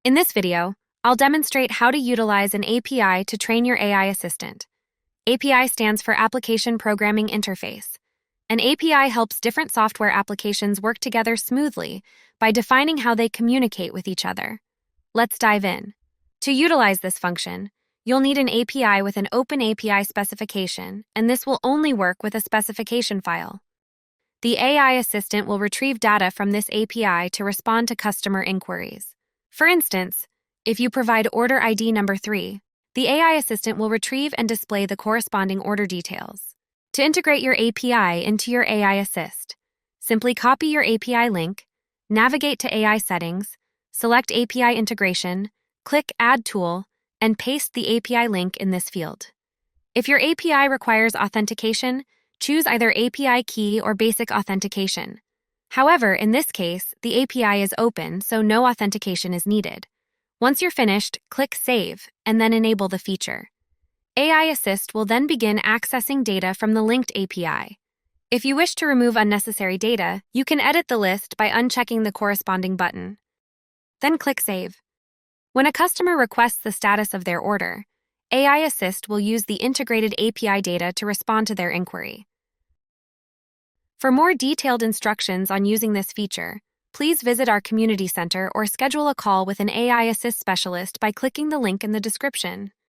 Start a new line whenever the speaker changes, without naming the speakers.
In this video, I'll demonstrate how to utilize an API to train your AI assistant. API stands for Application Programming Interface. An API helps different software applications work together smoothly by defining how they communicate with each other. Let's dive in. To utilize this function, you'll need an API with an open API specification, and this will only work with a specification file. The AI assistant will retrieve data from this API to respond to customer inquiries. For instance, if you provide order ID number 3, the AI assistant will retrieve and display the corresponding order details. To integrate your API into your AI assist, simply copy your API link, navigate to AI settings, select API integration, click Add Tool, and paste the API link in this field. If your API requires authentication, choose either API key or basic authentication. However, in this case, the API is open, so no authentication is needed. Once you're finished, click Save, and then enable the feature. AI Assist will then begin accessing data from the linked API. If you wish to remove unnecessary data, you can edit the list by unchecking the corresponding button. Then click Save. When a customer requests the status of their order, AI Assist will use the integrated API data to respond to their inquiry. For more detailed instructions on using this feature, please visit our community center or schedule a call with an AI Assist specialist by clicking the link in the description.